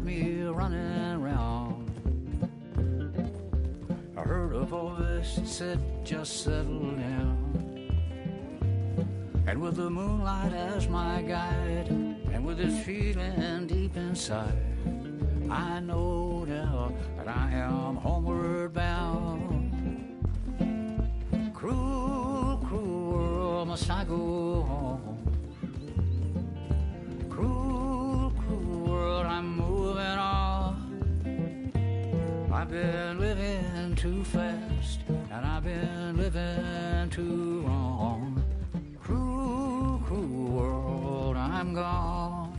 me running round. I heard a voice that said, just settle down. And with the moonlight as my guide, and with this feeling deep inside, I know now that I am homeward bound. Cruel, cruel world, must I go home? Cruel, cruel world, I'm moving on. I've been living too fast, and I've been living too wrong. Cruel, cruel world, I'm gone.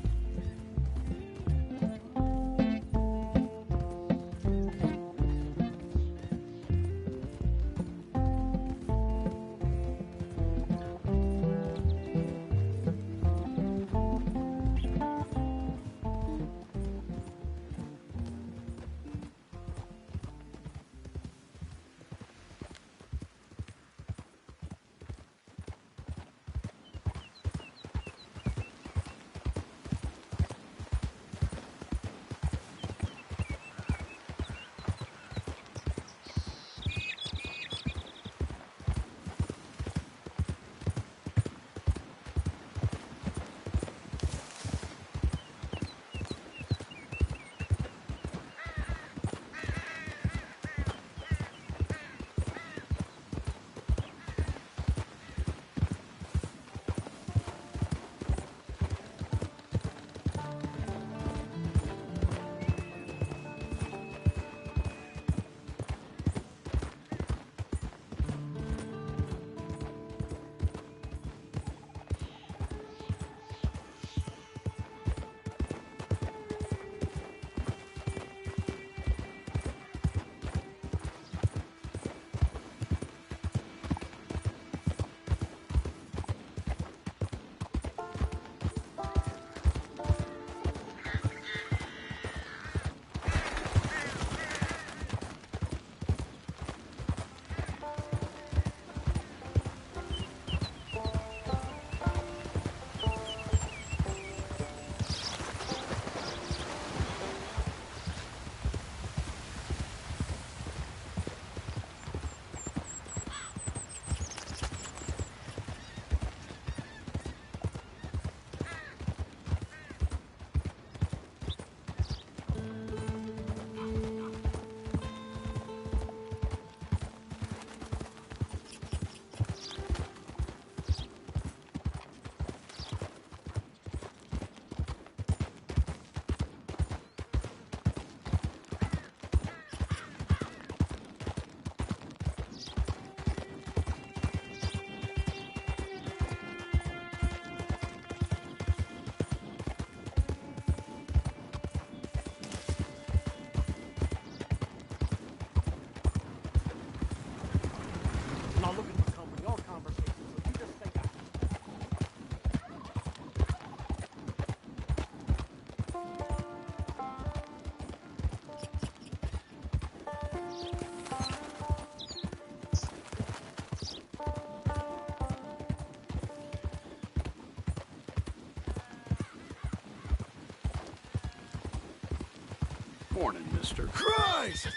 Morning, mister. Christ!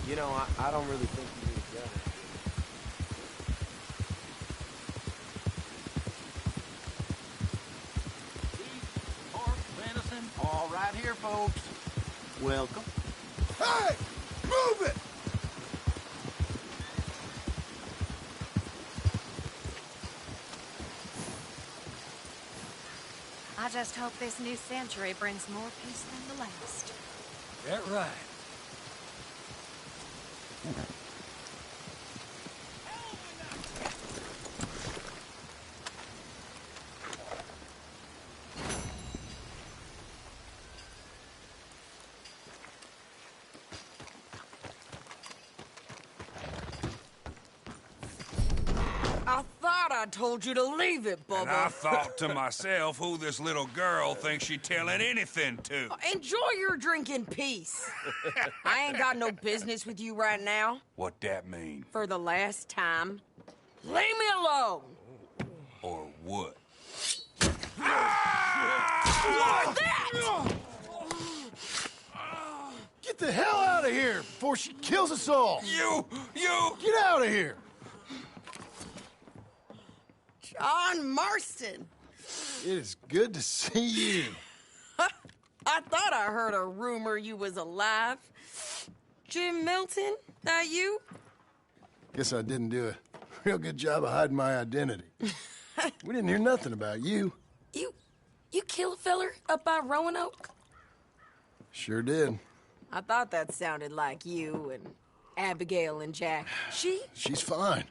You know, I don't really think you need a gun. Beef, pork, venison, all right here, folks. Welcome. Hey! Move it! I just hope this new century brings more peace than the last. That right. I thought I told you to leave it, Bubba. And I thought to myself who this little girl thinks she's telling anything to. Enjoy your drink in peace. I ain't got no business with you right now. What that mean? For the last time, leave me alone. Or what? What's that? Get the hell out of here before she kills us all! You! Get out of here! John Marston. It is good to see you. I thought I heard a rumor you was alive. Jim Milton, that you? Guess I didn't do a real good job of hiding my identity. We didn't hear nothing about you. You kill a feller up by Roanoke? Sure did. I thought that sounded like you and Abigail and Jack. She's fine.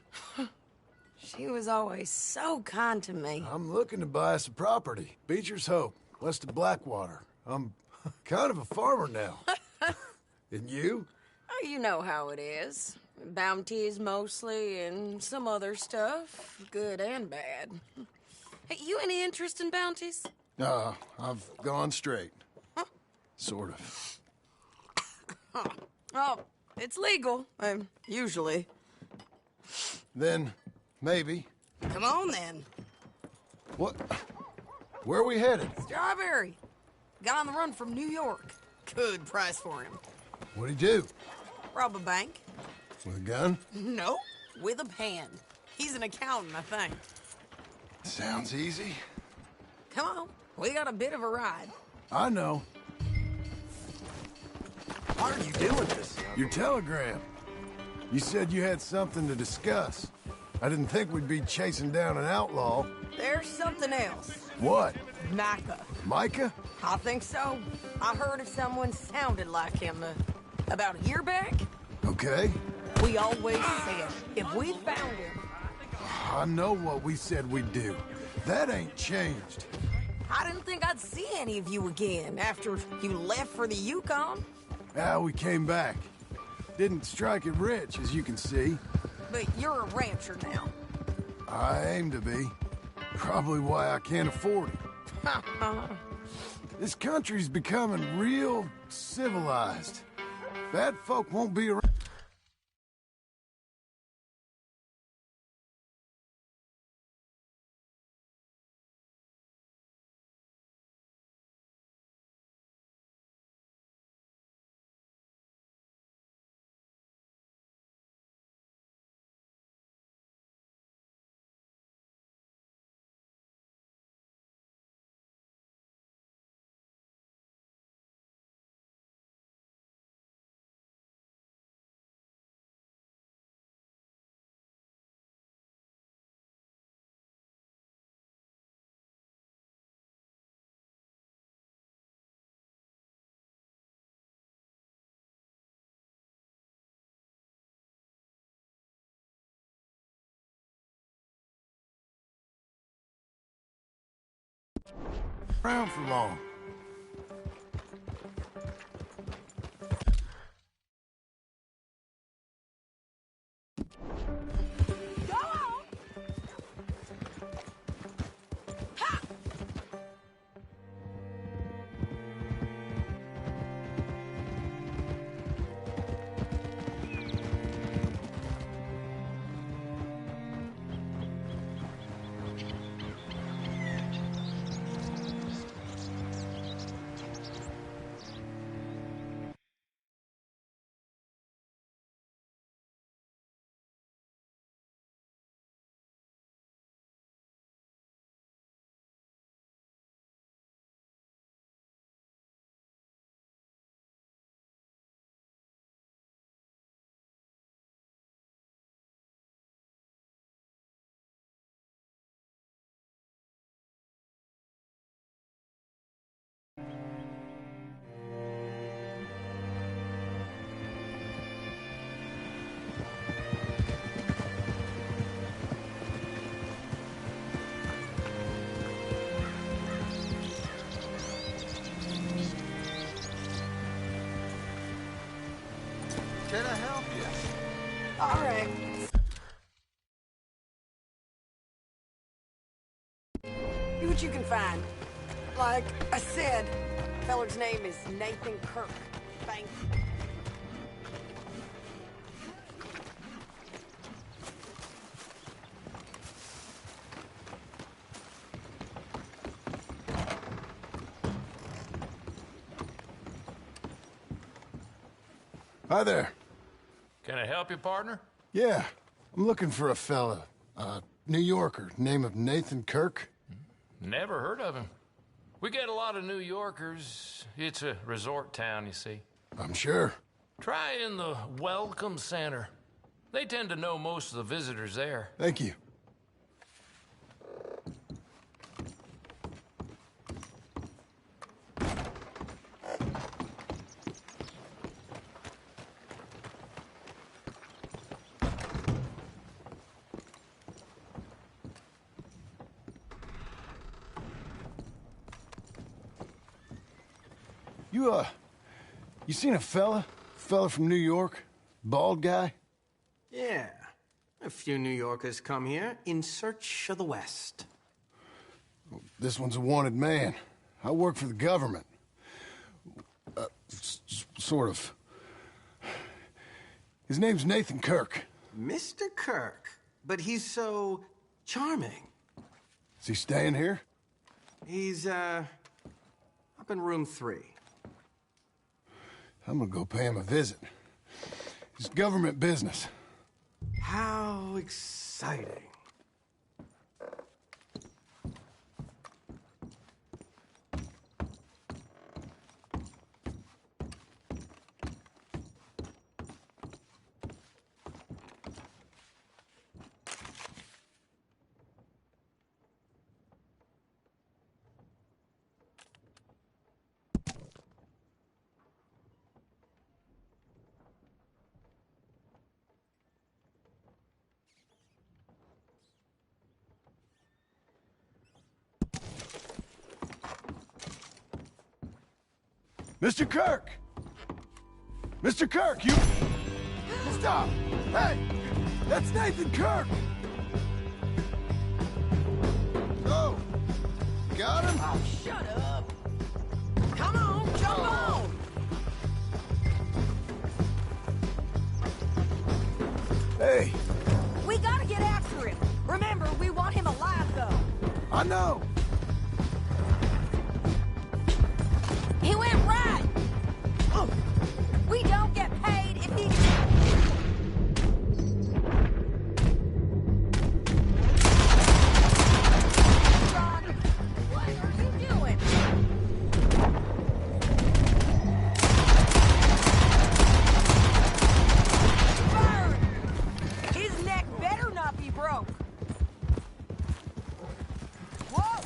She was always so kind to me. I'm looking to buy us a property. Beecher's Hope, west of Blackwater. I'm kind of a farmer now. And you? Oh, you know how it is. Bounties mostly, and some other stuff, good and bad. Hey, you any interest in bounties? I've gone straight. Sort of. Oh, it's legal, usually. Then, maybe. Come on, then. What? Where are we headed? Strawberry. Got on the run from New York. Good price for him. What'd he do? Rob a bank? With a gun? No, with a pen. He's an accountant, I think. Sounds easy. Come on, we got a bit of a ride. I know. Why are you doing this? Your telegram. You said you had something to discuss. I didn't think we'd be chasing down an outlaw. There's something else. What? Micah. Micah? I think so. I heard of someone sounded like him about a year back. Okay. We always said if we found him. I know what we said we'd do. That ain't changed. I didn't think I'd see any of you again after you left for the Yukon. Ah, we came back. Didn't strike it rich, as you can see. But you're a rancher now. I aim to be. Probably why I can't afford it. This country's becoming real civilized. Bad folk won't be around. For long. Go on! Ha! Can I help you? All right. See what you can find. Like I said, feller's name is Nathan Kirk. Thank you. Hi there. Can I help you, partner? Yeah, I'm looking for a fella. New Yorker, name of Nathan Kirk. Never heard of him. We get a lot of New Yorkers. It's a resort town, you see. I'm sure. Try in the Welcome Center. They tend to know most of the visitors there. Thank you. You seen a fella? Fella from New York? Bald guy? Yeah. A few New Yorkers come here in search of the West. This one's a wanted man. I work for the government. Sort of. His name's Nathan Kirk. Mr. Kirk, but he's so charming. Is he staying here? He's, up in room 3. I'm gonna go pay him a visit. It's government business. How exciting. Mr. Kirk! Mr. Kirk, you... Stop! Hey! That's Nathan Kirk! Oh! Got him? Oh, shut up. Come on, jump on. Hey! We gotta get after him. Remember, we want him alive, though. I know! He went right. We don't get paid if he... Ron, what are you doing? Burn! His neck better not be broke. Whoa!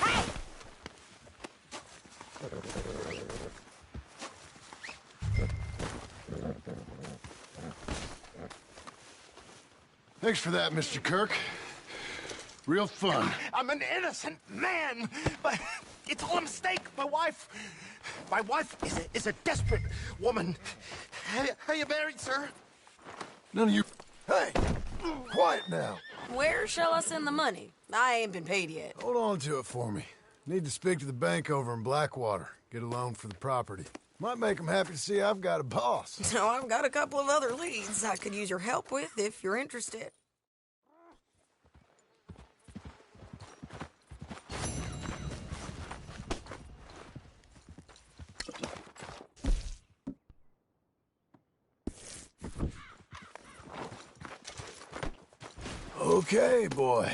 Hey! Thanks for that, Mr. Kirk. Real fun. I'm an innocent man, but it's all a mistake. My wife is a desperate woman. Are you married, sir? None of you... Hey! Quiet now. Where shall I send the money? I ain't been paid yet. Hold on to it for me. Need to speak to the bank over in Blackwater. Get a loan for the property. Might make them happy to see I've got a boss. So I've got a couple of other leads I could use your help with if you're interested. Okay, boy.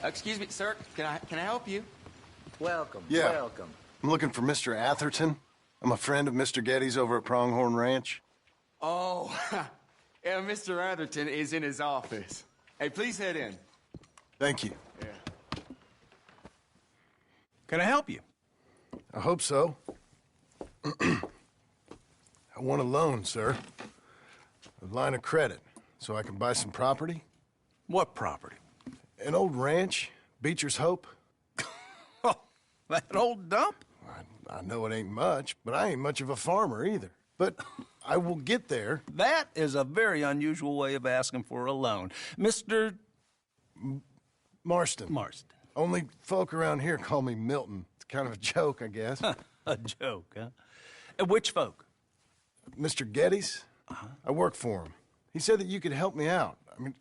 Excuse me, sir. Can I help you? Welcome, Yeah. welcome. I'm looking for Mr. Atherton. I'm a friend of Mr. Getty's over at Pronghorn Ranch. Oh, yeah, Mr. Atherton is in his office. Hey, please head in. Thank you. Yeah. Can I help you? I hope so. I want a loan, sir. A line of credit, so I can buy some property. What property? An old ranch, Beecher's Hope. Oh, that old dump? I know it ain't much, but I ain't much of a farmer either. But I will get there. That is a very unusual way of asking for a loan. Mr. Marston. Marston. Only folk around here call me Milton. It's kind of a joke, I guess. A joke, huh? Which folk? Mr. Getty's? I work for him. He said that you could help me out. I mean,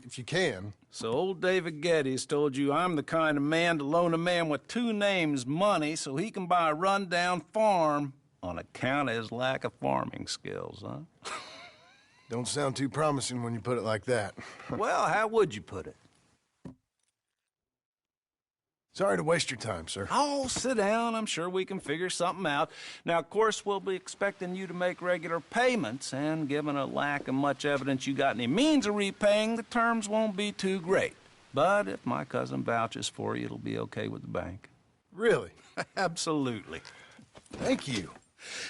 if you can. So old David Getty's told you I'm the kind of man to loan a man with two names money so he can buy a rundown farm on account of his lack of farming skills, huh? Don't sound too promising when you put it like that. Well, how would you put it? Sorry to waste your time, sir. Oh, sit down. I'm sure we can figure something out. Now, of course, we'll be expecting you to make regular payments, and given a lack of much evidence you got any means of repaying, the terms won't be too great. But if my cousin vouches for you, it'll be okay with the bank. Really? Absolutely. Thank you.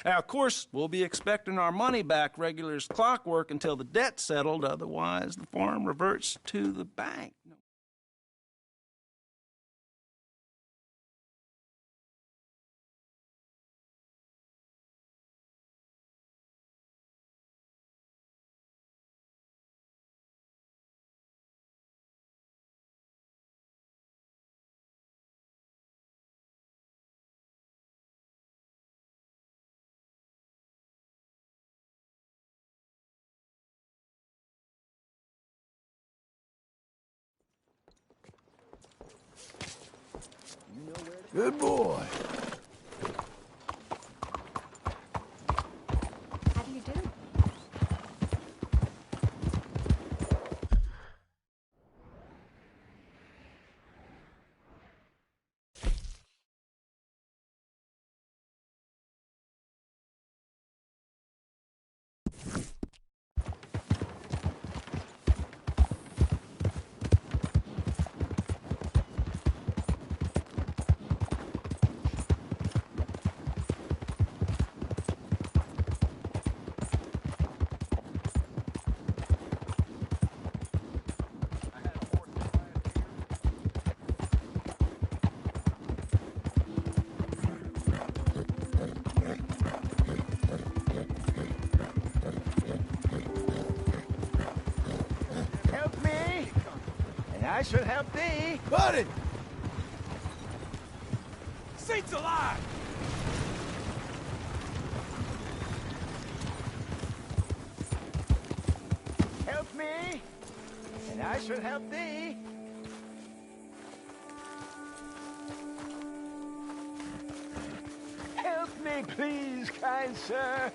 Now, of course, we'll be expecting our money back regular as clockwork until the debt's settled. Otherwise, the farm reverts to the bank. Good boy. How do you do? Help me, and I shall help thee. Buddy! Seats alive! Help me, and I shall help thee. Help me, please, kind sir.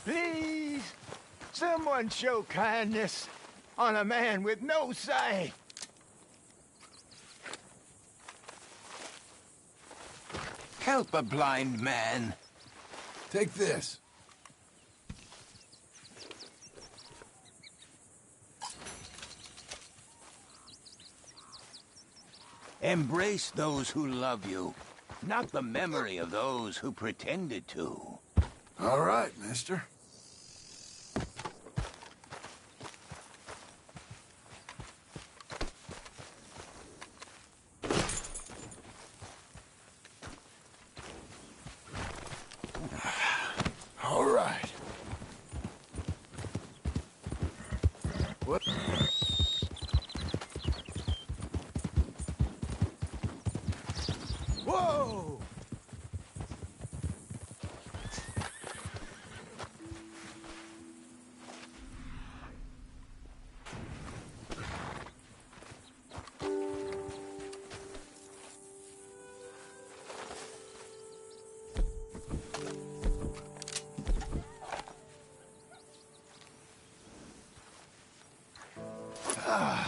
Please, someone show kindness on a man with no sight. Help a blind man. Take this. Embrace those who love you, not the memory of those who pretended to. All right, mister. Whoa!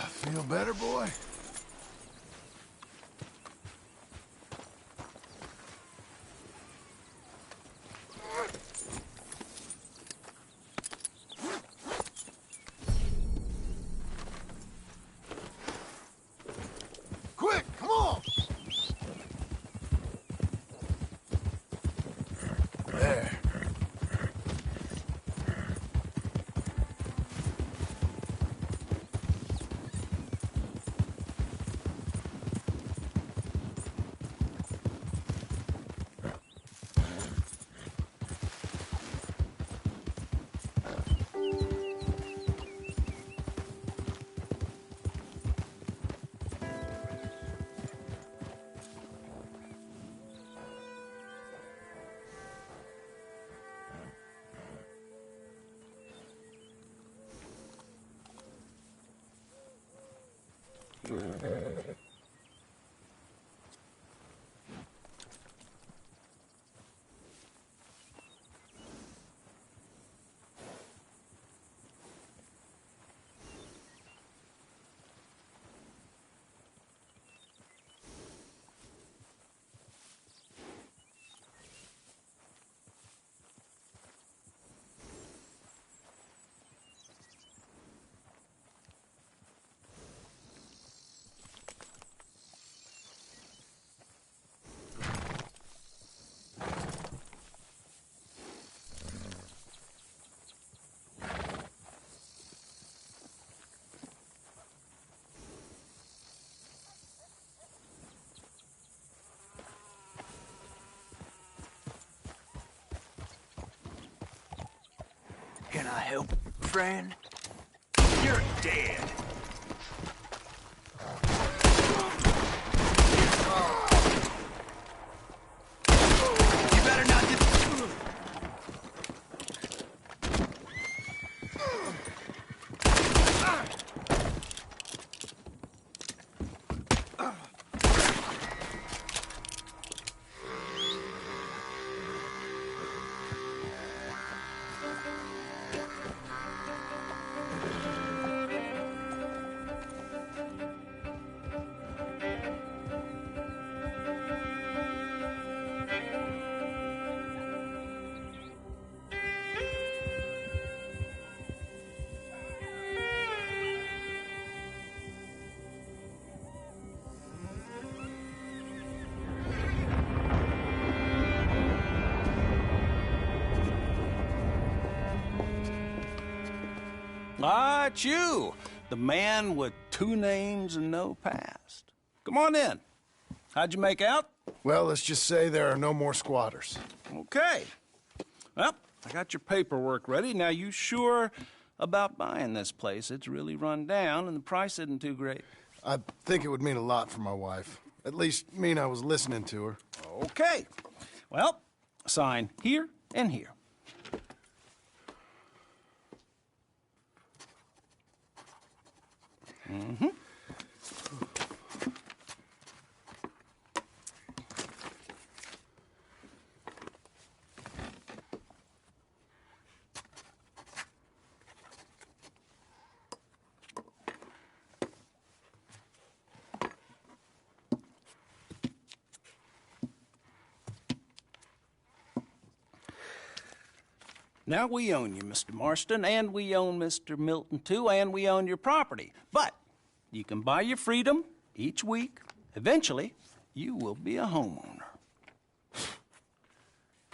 Feel better, boy? Quick, come on! There. Can I help, friend? You're dead. You better not get... Ah, it's you, the man with 2 names and no past. Come on in. How'd you make out? Well, let's just say there are no more squatters. Okay. Well, I got your paperwork ready. Now, you sure about buying this place? It's really run down, and the price isn't too great. I think it would mean a lot for my wife. At least mean I was listening to her. Okay. Well, sign here and here. Mm-hmm. Now, we own you, Mr. Marston, and we own Mr. Milton, too, and we own your property. But you can buy your freedom each week. Eventually, you will be a homeowner.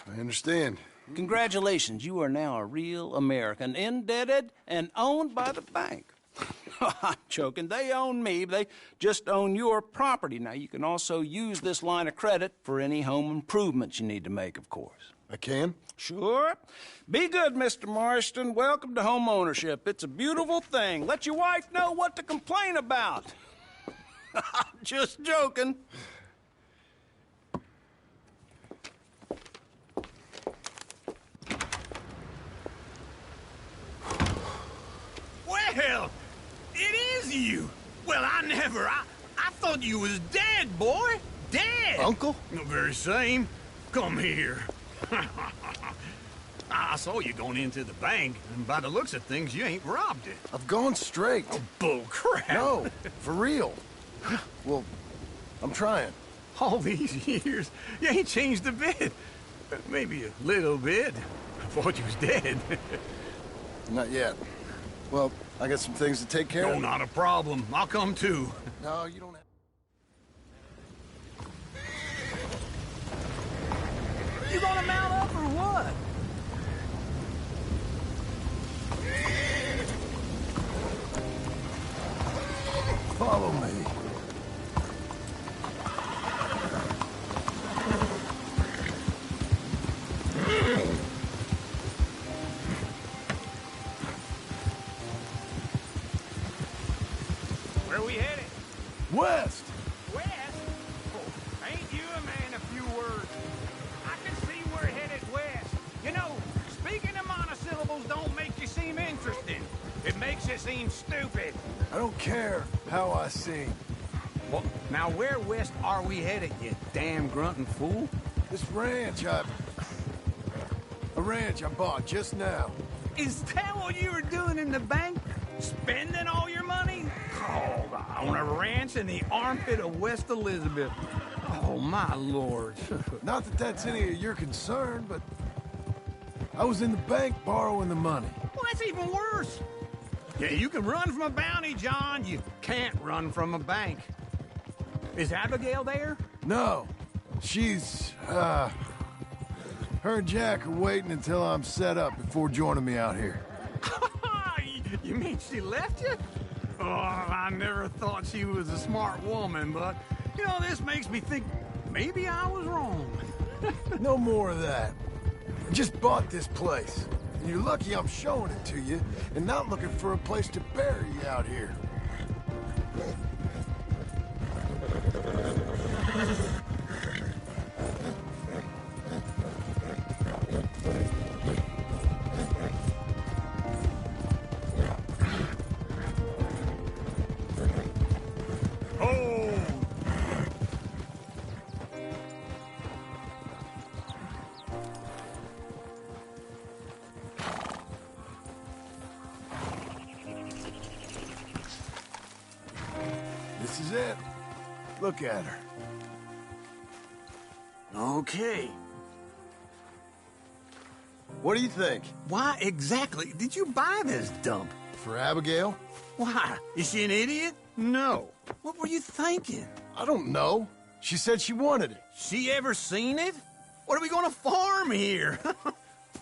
I understand. Congratulations, you are now a real American, indebted and owned by the bank. I'm joking. They own me. They just own your property. Now, you can also use this line of credit for any home improvements you need to make, of course. I can? Sure. Be good, Mr. Marston. Welcome to home ownership. It's a beautiful thing. Let your wife know what to complain about. Just joking. Well, it is you. Well, I thought you was dead, boy. Dead. Uncle? The very same. Come here. I saw you going into the bank, and by the looks of things, you ain't robbed it. I've gone straight. Oh, bull crap. No, for real. Well, I'm trying. All these years, you ain't changed a bit. Maybe a little bit. I thought you was dead. Not yet. Well, I got some things to take care of. No, not a problem. I'll come too. No, you don't have... You gonna mount up or what? Follow me. Where are we headed? West! West? Oh, ain't you a man of few words? I can see we're headed west. You know, speaking of monosyllables don't make you seem interesting. It makes you seem stupid. I don't care how I sing. Well, now where west are we headed, you damn grunting fool? This ranch I bought just now. Is that what you were doing in the bank? Spending all your money? Oh, on a ranch in the armpit of West Elizabeth. Oh, my lord. Not that that's any of your concern, but I was in the bank borrowing the money. Well, that's even worse. Yeah, you can run from a bounty, John. You can't run from a bank. Is Abigail there? No. She's, her and Jack are waiting until I'm set up before joining me out here. You mean she left you? Oh, I never thought she was a smart woman, but, you know, this makes me think maybe I was wrong. No more of that. I just bought this place. And you're lucky I'm showing it to you and not looking for a place to bury you out here. This is it. Look at her. Okay. What do you think? Why exactly did you buy this dump? For Abigail? Why? Is she an idiot? No. What were you thinking? I don't know. She said she wanted it. She ever seen it? What are we gonna farm here?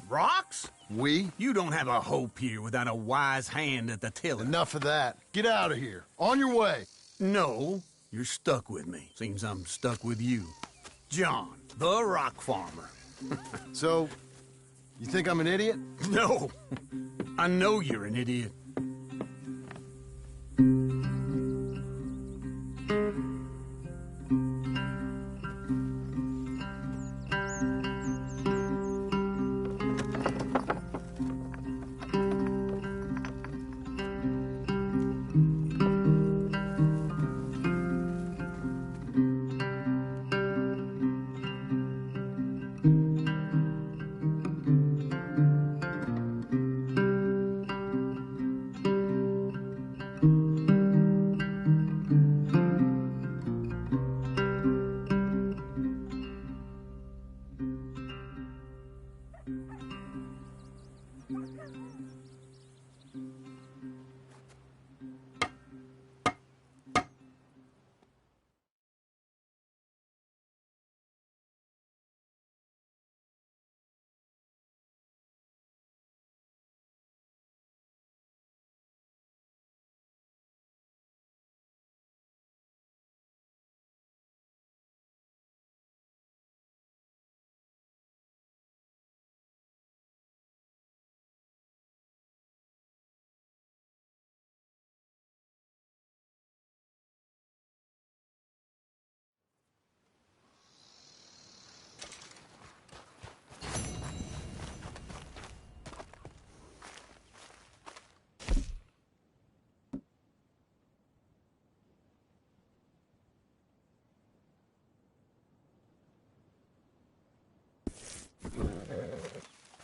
Rocks? We? You don't have a hope here without a wise hand at the tiller. Enough of that. Get out of here. On your way. No, you're stuck with me. Seems I'm stuck with you. John, the rock farmer. So, you think I'm an idiot? No. I know you're an idiot.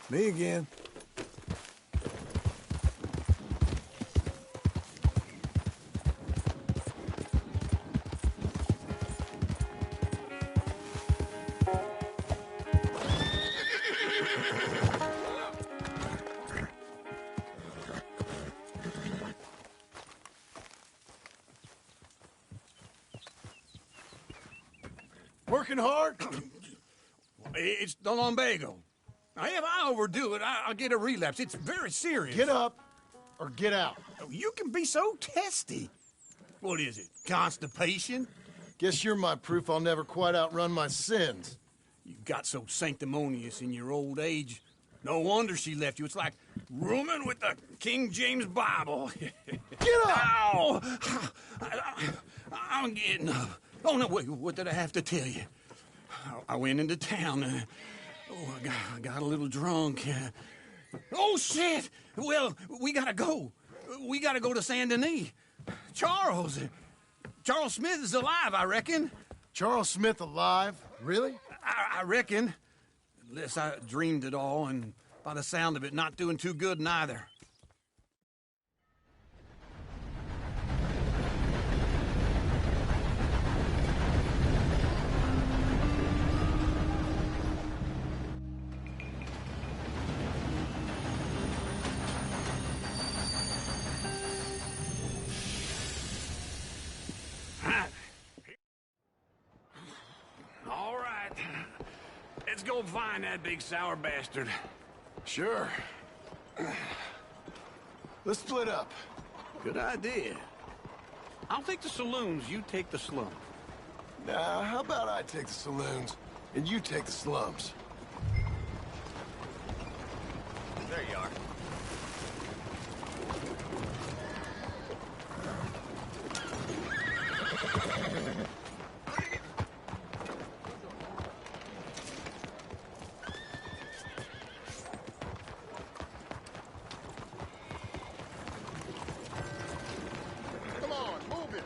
Me again. Working hard? It's the lumbago. Now, if I overdo it, I'll get a relapse. It's very serious. Get up or get out. You can be so testy. What is it, constipation? Guess you're my proof I'll never quite outrun my sins. You got so sanctimonious in your old age. No wonder she left you. It's like rooming with the King James Bible. Get up! Ow! I'm getting up. Oh, no, wait, what did I have to tell you? I went into town. I got a little drunk. Oh, shit! Well, we gotta go. We gotta go to Saint Denis. Charles Smith is alive, I reckon. Charles Smith alive? Really? I reckon. Unless I dreamed it all, and by the sound of it, not doing too good neither. All right. Let's go find that big sour bastard. Sure. Let's split up. Good idea. I'll take the saloons, you take the slums. Nah, how about I take the saloons and you take the slums? There you are. Come on, move it.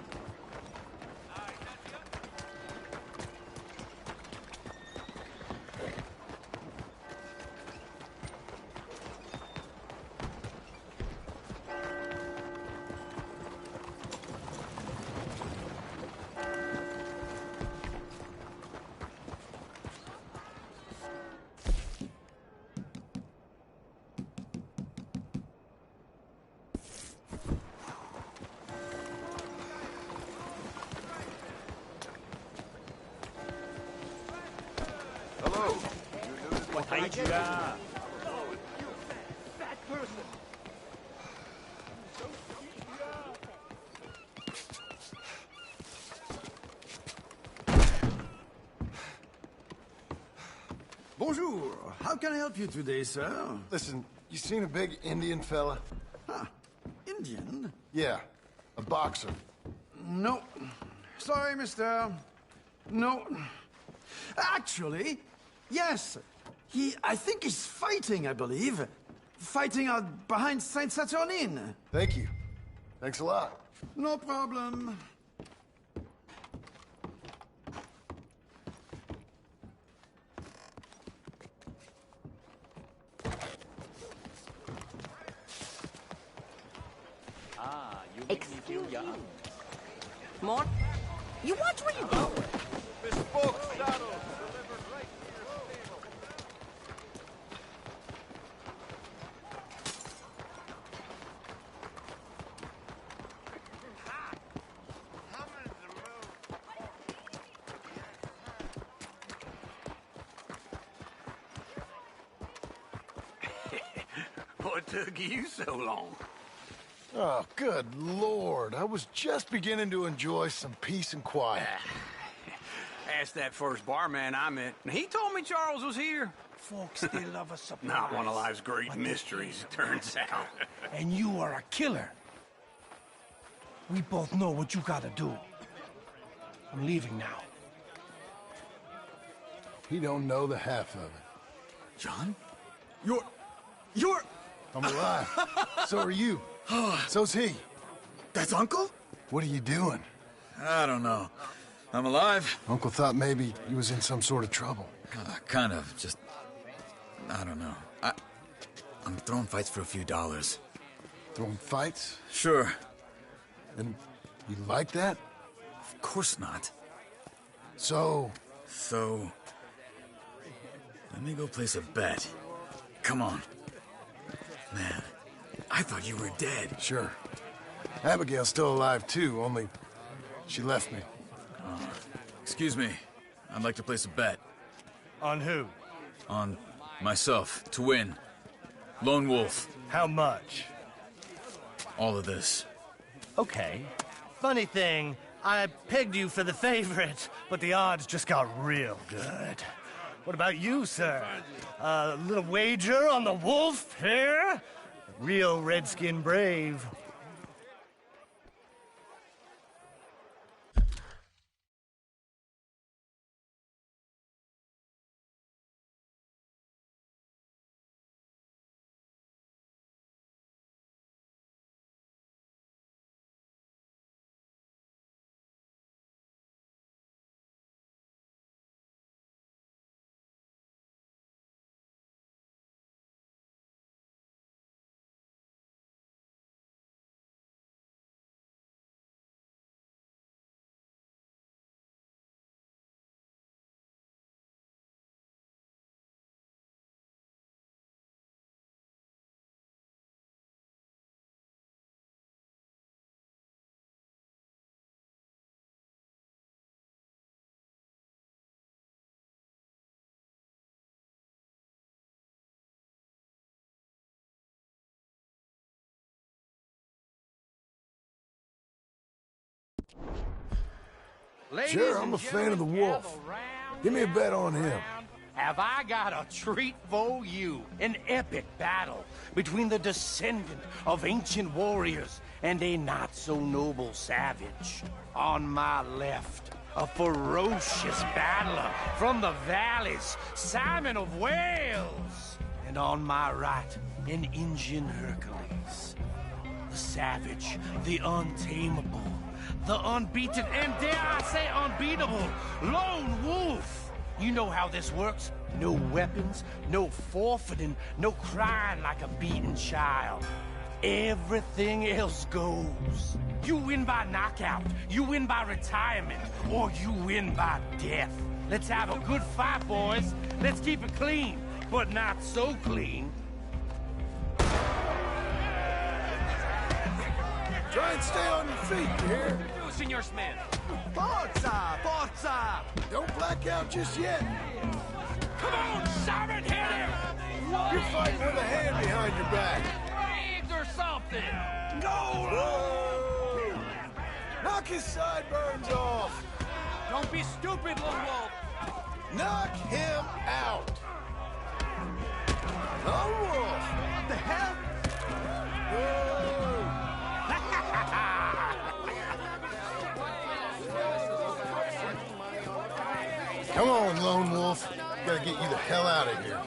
Hello. Hiya. Bonjour. How can I help you today, sir? Listen, you seen a big Indian fella? Huh. Indian? Yeah, a boxer. No. Sorry, mister. No. Actually, yes. I think he's fighting, I believe. Fighting out behind Saint Saturnine. Thank you. Thanks a lot. No problem. Excuse you. More? You watch where you go. Bespoke saddles delivered right to your stable. What took you so long? Oh, good Lord. I was just beginning to enjoy some peace and quiet. Asked that first barman I met, and he told me Charles was here. Folks, they love a surprise. Not one of life's great mysteries, it turns out. And you are a killer. We both know what you gotta do. I'm leaving now. He don't know the half of it. John? You're... I'm alive. So are you. So's he. That's Uncle? What are you doing? I don't know. I'm alive. Uncle thought maybe he was in some sort of trouble. Kind of. Just... I don't know. I'm throwing fights for a few dollars. Throwing fights? Sure. And you like that? Of course not. So, let me go place a bet. Come on. Man, I thought you were dead. Sure. Abigail's still alive, too, only she left me. Excuse me. I'd like to place a bet. On who? On myself, to win. Lone Wolf. How much? All of this. Okay. Funny thing, I pegged you for the favorite, but the odds just got real good. What about you, sir? A little wager on the wolf here? Real redskin brave. Sure, I'm a fan of the wolf. Give me a bet on him. Have I got a treat for you? An epic battle between the descendant of ancient warriors and a not-so-noble savage. On my left, a ferocious battler from the valleys, Simon of Wales. And on my right, an Indian Hercules. The savage, the untamable, the unbeaten, and dare I say unbeatable, Lone Wolf. You know how this works. No weapons, no forfeiting, no crying like a beaten child. Everything else goes. You win by knockout, you win by retirement, or you win by death. Let's have a good fight, boys. Let's keep it clean, but not so clean. Try and stay on your feet, you hear? Senor Smith. Forza! Forza! Don't black out just yet. Come on, Simon, hit him! What? You're fighting with a hand behind your back. Rigged or something! Go! Whoa! Knock his sideburns off! Don't be stupid, Lone Wolf! Knock him out! Lone Wolf! What the hell? Whoa! Come on, Lone Wolf. Gotta get you the hell out of here.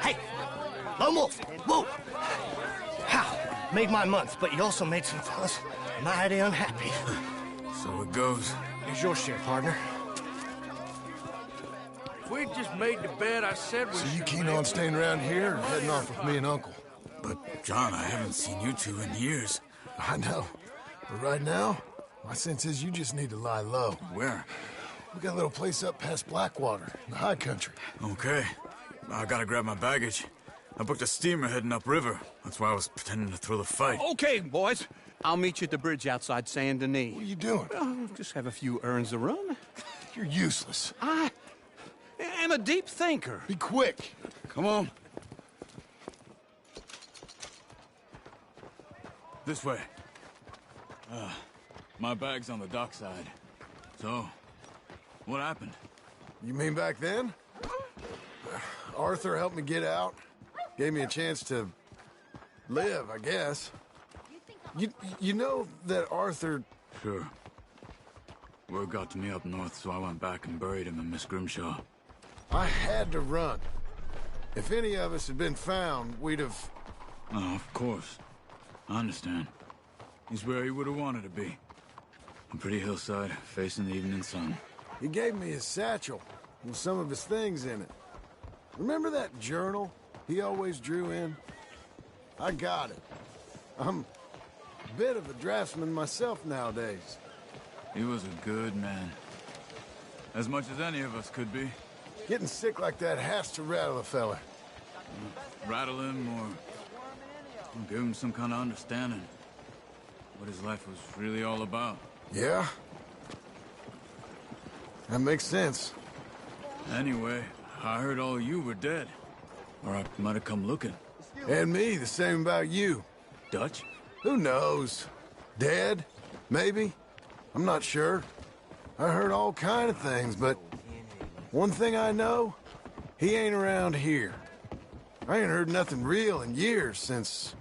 Hey! Lone Wolf! Whoa! How? Made my month, but you also made some fellas mighty unhappy. So it goes. Here's your share, partner. If we'd just made the bet, I said we So you keen on staying around here or heading off with me and Uncle? But, John, I haven't seen you two in years. I know. But right now, my sense is you just need to lie low. Where? We got a little place up past Blackwater, in the high country. Okay. I gotta grab my baggage. I booked a steamer heading upriver. That's why I was pretending to throw the fight. Okay, boys. I'll meet you at the bridge outside Saint Denis. What are you doing? Oh, just have a few errands to run. You're useless. I am a deep thinker. Be quick. Come on. This way. My bag's on the dockside. So, what happened? You mean back then? Arthur helped me get out. Gave me a chance to live, I guess. You know that Arthur... Sure. Word got to me up north, so I went back and buried him in Miss Grimshaw. I had to run. If any of us had been found, we'd have... Oh, of course. I understand. He's where he would have wanted to be. A pretty hillside, facing the evening sun. He gave me his satchel with some of his things in it. Remember that journal? he always drew in? I got it. I'm a bit of a draftsman myself nowadays. He was a good man. As much as any of us could be. Getting sick like that has to rattle a fella. Rattle him or give him some kind of understanding. What his life was really all about. Yeah? That makes sense. Anyway, I heard all you were dead. Or I might have come looking. And me, the same about you. Dutch? Who knows? Dead? Maybe? I'm not sure. I heard all kind of things, but one thing I know, he ain't around here. I ain't heard nothing real in years since,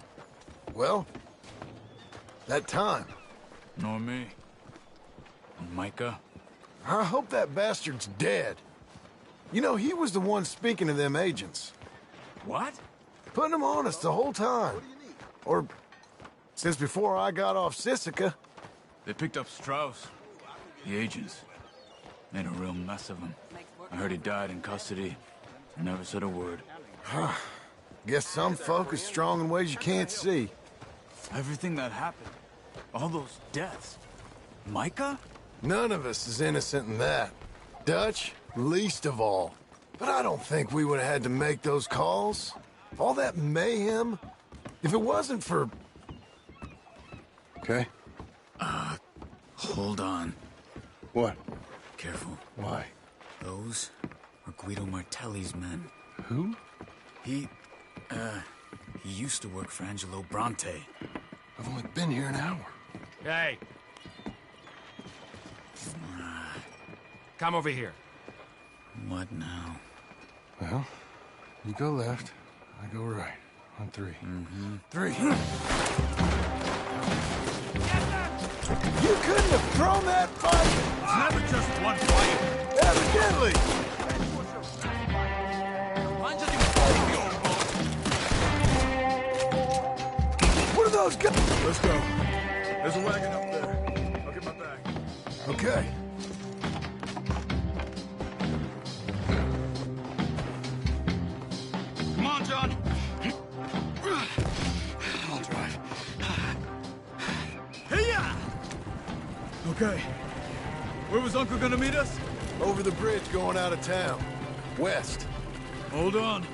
well, that time. Nor me. And Micah? I hope that bastard's dead. You know, he was the one speaking to them agents. What? Putting them on us the whole time. Or since before I got off Sisika. They picked up Strauss. The agents. Made a real mess of him. I heard he died in custody. Never said a word. Guess some folk is strong in ways you can't see. Everything that happened. All those deaths. Micah? None of us is innocent in that. Dutch, least of all. But I don't think we would have had to make those calls. All that mayhem. If it wasn't for... Okay? Hold on. What? Careful. Why? Those are Guido Martelli's men. Who? He used to work for Angelo Bronte. I've only been here an hour. Hey. Come over here. What now? Well, you go left, I go right. On three. Mm-hmm. 3. You couldn't have thrown that fight! It's never just one fight. Evidently! What are those guys? Let's go. There's a wagon up there. I'll get my bag. Okay. Come on, John. I'll drive. Hey-ya! Okay. Where was Uncle gonna meet us? Over the bridge going out of town. West. Hold on.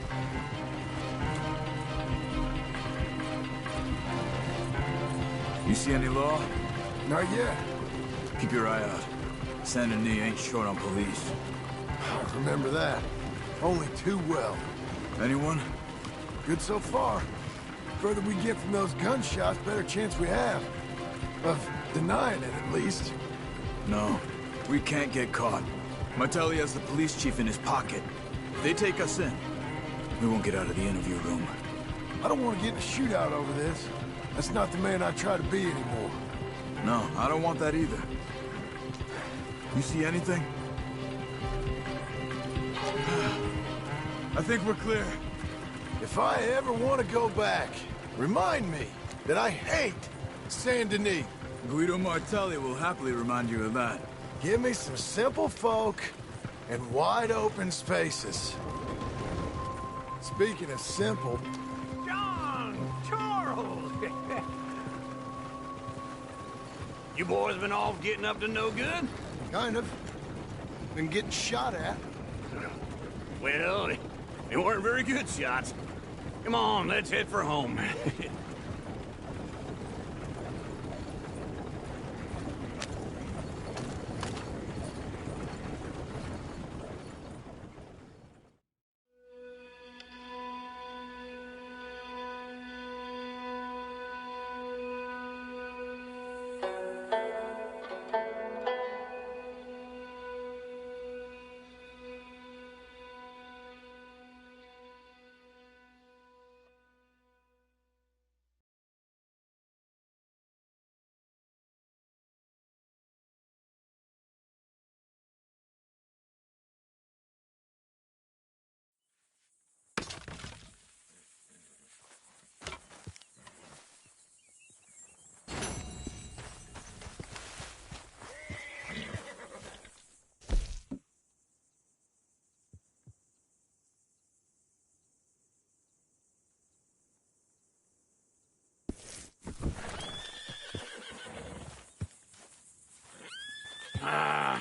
You see any law? Not yet. Keep your eye out. Saint Denis ain't short on police. I remember that. Only too well. Anyone? Good so far. Further we get from those gunshots, better chance we have. Of denying it, at least. No. We can't get caught. Martelli has the police chief in his pocket. If they take us in, we won't get out of the interview room. I don't want to get in a shootout over this. That's not the man I try to be anymore. No, I don't want that either. You see anything? I think we're clear. If I ever want to go back, remind me that I hate Saint Denis. Guido Martelli will happily remind you of that. Give me some simple folk and wide open spaces. Speaking of simple... John! Charles! You boys been off getting up to no good? Kind of. Been getting shot at. Well, they weren't very good shots. Come on, let's head for home.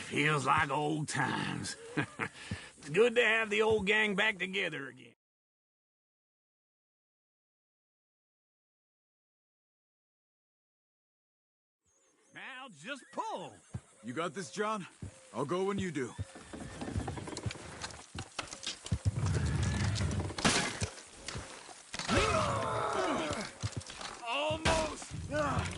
feels like old times. It's good to have the old gang back together again. Now just pull. You got this, John? I'll go when you do. Almost. Got it.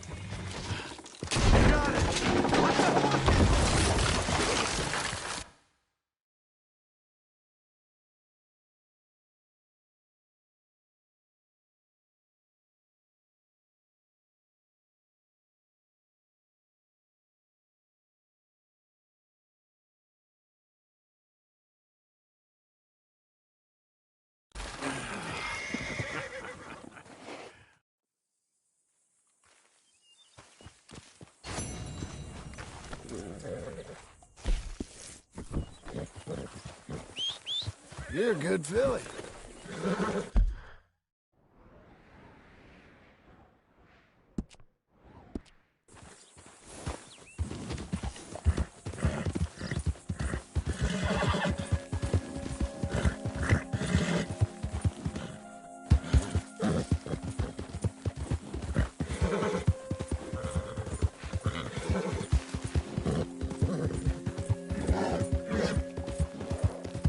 You're a good filly.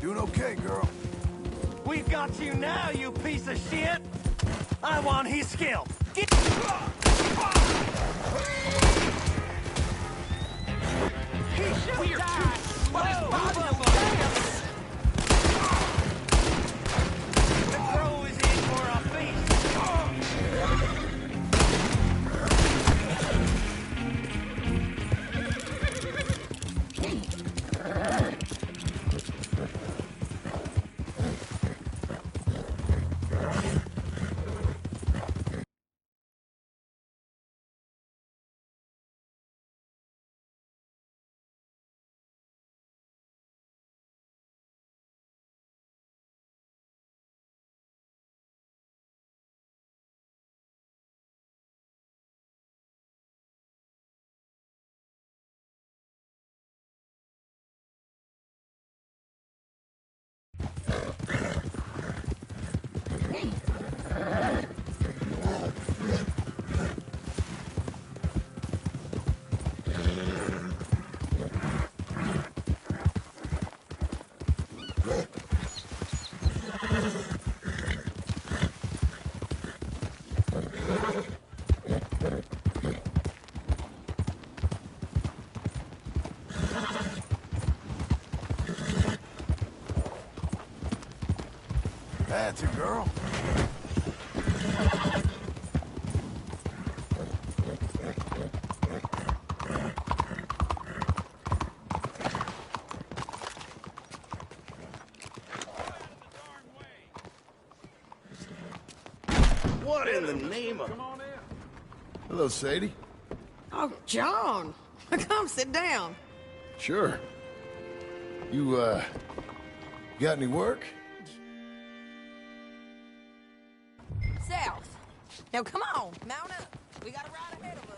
Doing okay, girl. We've got you now, you piece of shit! I want his scalp! Get... He should die! But his body will dance! The crow is in for a feast! That's a girl. What in the name of... Hello, Sadie. Oh, John. Come sit down. Sure. You, got any work? South. Now, come on. Mount up. We got a ride ahead of us.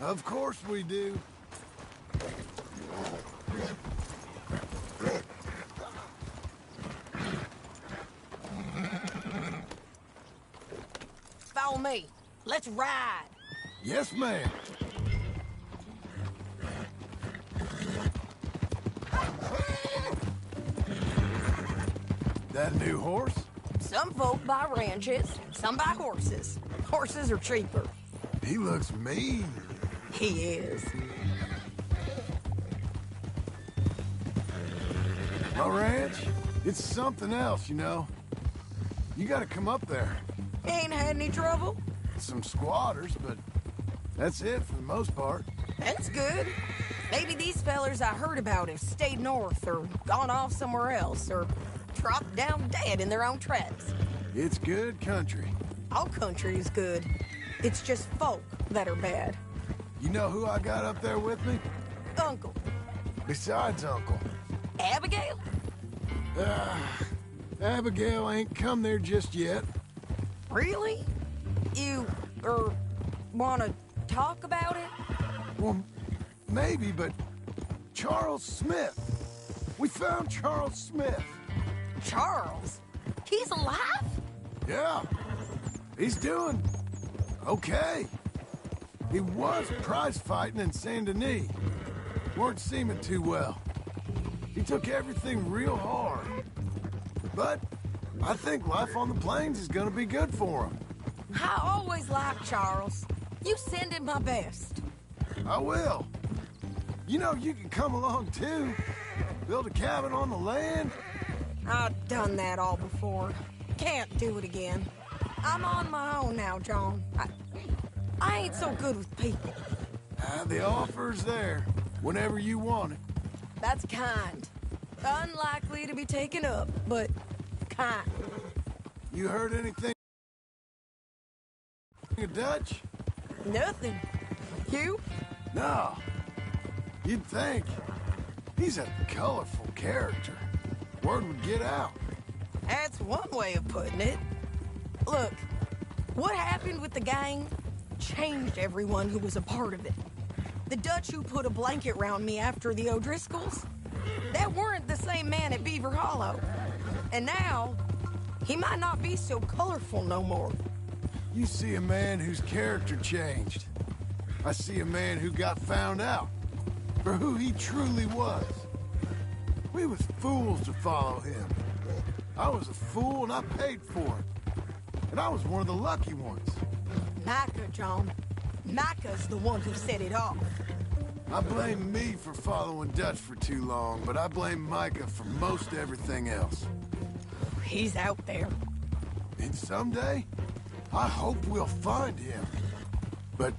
Of course we do. Follow me. Let's ride. Yes, ma'am. That new horse? Some folk buy ranches, some buy horses. Horses are cheaper. He looks mean. He is. My ranch? It's something else, you know. You gotta come up there. Ain't had any trouble? Some squatters, but that's it for the most part. That's good. Maybe these fellers I heard about have stayed north or gone off somewhere else or dropped down dead in their own tracks. It's good country. All country is good. It's just folk that are bad. You know who I got up there with me? Uncle. Besides Uncle. Abigail? Abigail ain't come there just yet. Really? You, wanna talk about it? Well, maybe, but Charles Smith. We found Charles Smith. Charles? He's alive? Yeah. He's doing okay. He was prize fighting in Saint Denis. Weren't seeming too well. He took everything real hard. But I think life on the plains is gonna be good for him. I always liked Charles. You send him my best. I will. You know, you can come along too. Build a cabin on the land. I've done that all before. Can't do it again. I'm on my own now, John. I ain't so good with people. The offer's there, whenever you want it. That's kind. Unlikely to be taken up, but kind. You heard anything of Dutch? Nothing. You? No. You'd think. He's a colorful character. Word would get out. That's one way of putting it. Look, what happened with the gang changed everyone who was a part of it. The Dutch who put a blanket round me after the O'Driscolls, that weren't the same man at Beaver Hollow. And now, he might not be so colorful no more. You see a man whose character changed. I see a man who got found out for who he truly was. We was fools to follow him. I was a fool and I paid for it. And I was one of the lucky ones. Micah, John. Micah's the one who set it off. I blame me for following Dutch for too long, but I blame Micah for most everything else. He's out there. And someday, I hope we'll find him. But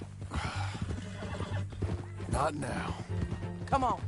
not now. Come on.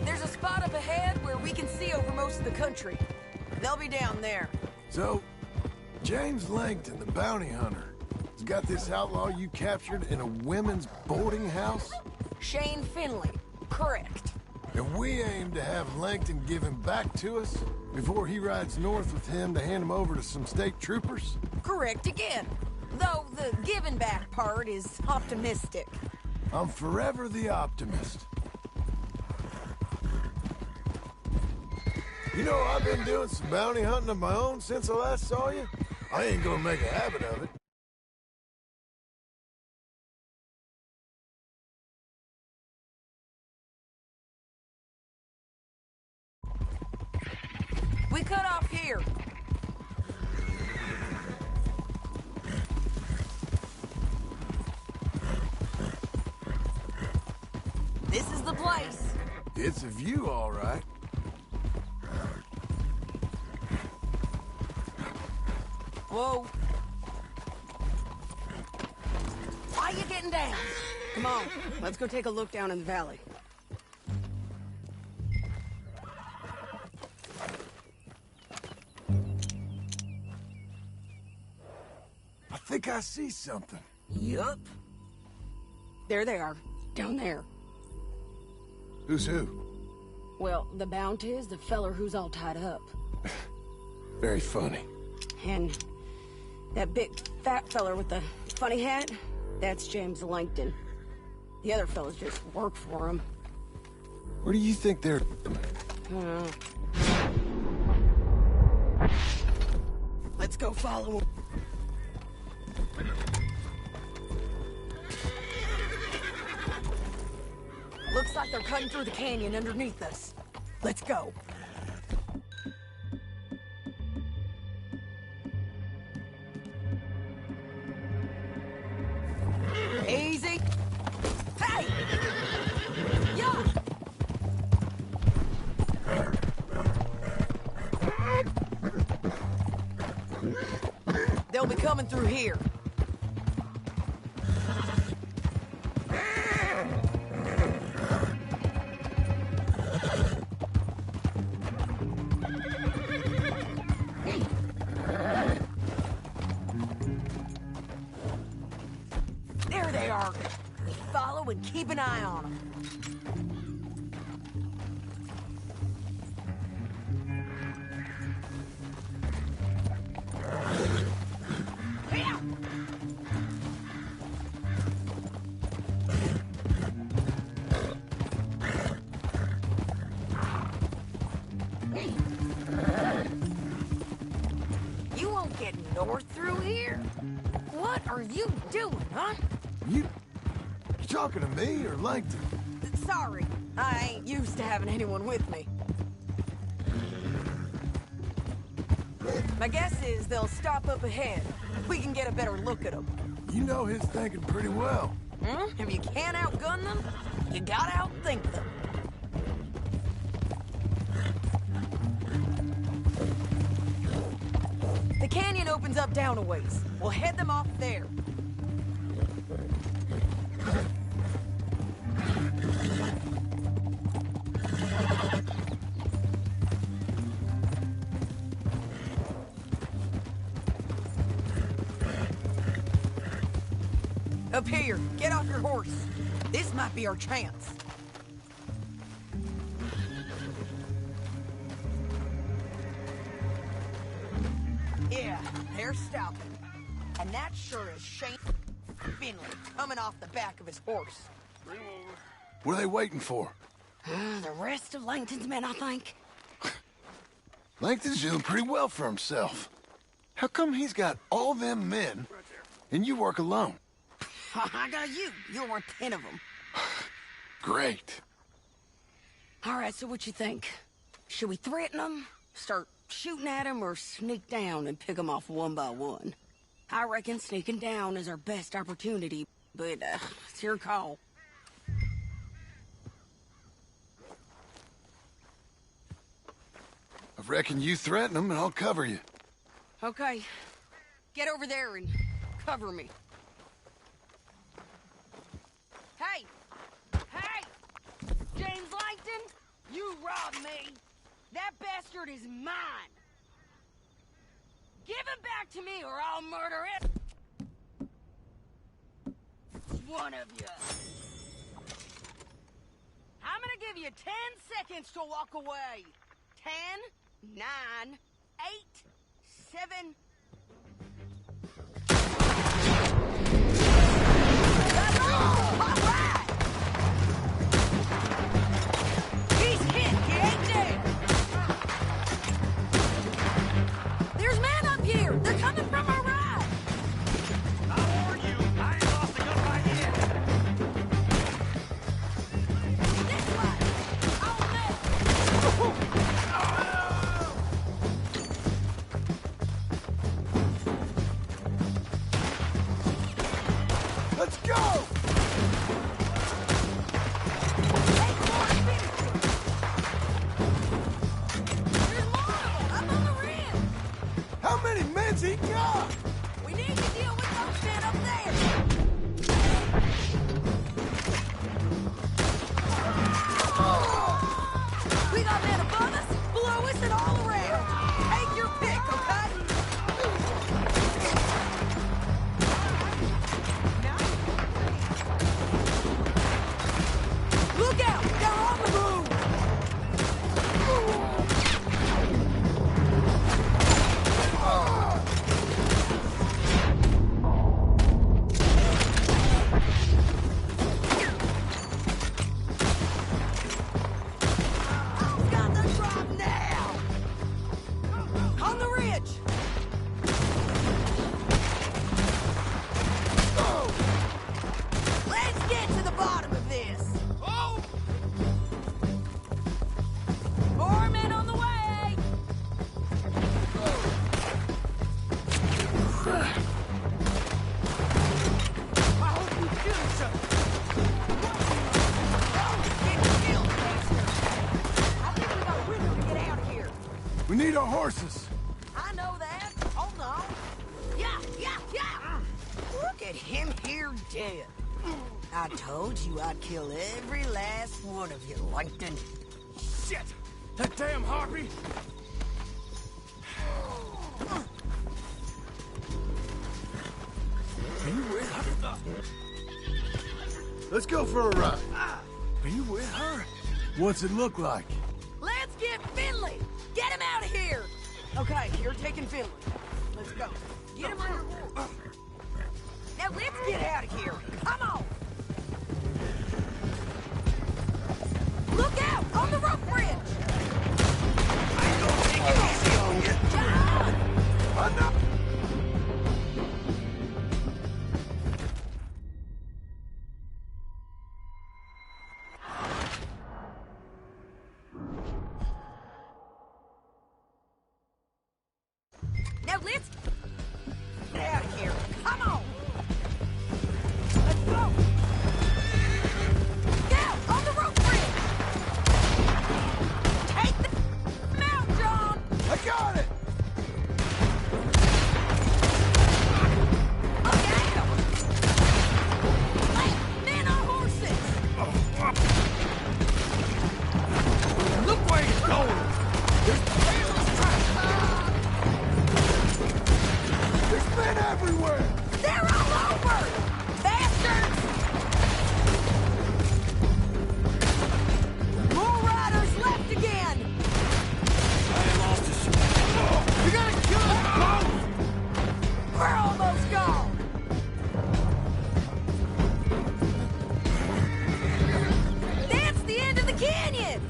There's a spot up ahead where we can see over most of the country. They'll be down there. So, James Langton, the bounty hunter, has got this outlaw you captured in a women's boarding house? Shane Finley. Correct. And we aim to have Langton give him back to us before he rides north with him to hand him over to some state troopers? Correct again. Though the giving back part is optimistic. I'm forever the optimist. You know, I've been doing some bounty hunting of my own since I last saw you. I ain't gonna make a habit of it. We cut off here. This is the place. It's a view, all right. Whoa. Why are you getting down? Come on, let's go take a look down in the valley. I think I see something. Yup. There they are, down there. Who's who? Well, the bounty is the feller who's all tied up. Very funny. And that big fat feller with the funny hat, that's James Langton. The other fellas just work for him. Where do you think they're... Let's go follow him. Looks like they're cutting through the canyon underneath us. Let's go. Easy. Hey! Yeah! They'll be coming through here. and keep an eye on them. You won't get north through here? What are you doing, huh? You talking to me or Langton? Sorry, I ain't used to having anyone with me. My guess is they'll stop up ahead. We can get a better look at them. You know his thinking pretty well. If you can't outgun them, you gotta outthink them. The canyon opens up down a ways. We'll head them off there. Up here, get off your horse. This might be our chance. Yeah, they're stopping. And that sure is Shane Finley coming off the back of his horse. What are they waiting for? The rest of Langton's men, I think. Langton's doing pretty well for himself. How come he's got all them men, and you work alone? I got you. You're worth 10 of them. Great. All right, so what you think? Should we threaten them, start shooting at them, or sneak down and pick them off one by one? I reckon sneaking down is our best opportunity, but it's your call. I reckon you threaten them and I'll cover you. Okay. Get over there and cover me. Hey! Hey! James Langton, you robbed me. That bastard is mine. Give him back to me or I'll murder it. One of you. I'm gonna give you 10 seconds to walk away. 10, 9, 8, 7... He's hit! He ain't dead! There's men up here! They're coming from our right! I warn you, I ain't lost a gunfight yet. This way! On this! Let's go! How many men's he got? We need to deal with those men up there! We got men above us, below us, and all around. Take your pick, okay? Look out! They're on the move! Got the drop now! On the ridge! Let's get to the bottom of this! Oh! More men on the way! I hope you kill each other! Get killed, bastard! I think we got a window to get out of here. We need our horses. I know that. Hold on. Yeah! Look at him here dead. I told you I'd kill every last one of you, Langton. Shit! That damn harpy! Let's go for a ride. Are you with her? What's it look like? Let's get Finley! Get him out of here! Okay, you're taking Finley. Let's go. Get him on your horse. Now let's get out of here. Come on! Look out! On the rope bridge! I ain't gonna take it easy on you. John! Enough! Now let's get out of here. Come on! Let's go! Now, on the rope bridge! Take them out, John! I got it! Okay! Men on horses! Look where he's going! There's men everywhere! They're all over! Bastards! More riders left again! I lost his... You gotta kill us both! We're almost gone! That's the end of the canyon!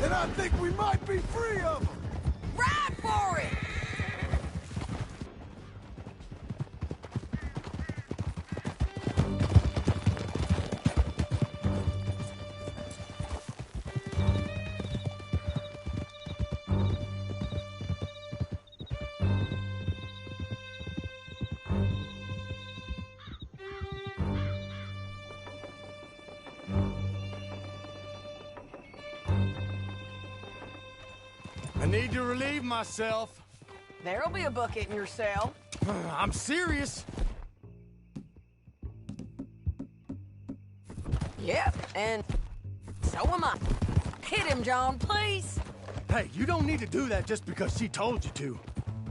And I think we might be free of them! Ride for it! I need to relieve myself. There'll be a bucket in your cell. I'm serious. Yep, and so am I. Hit him, John, please. Hey, you don't need to do that just because she told you to.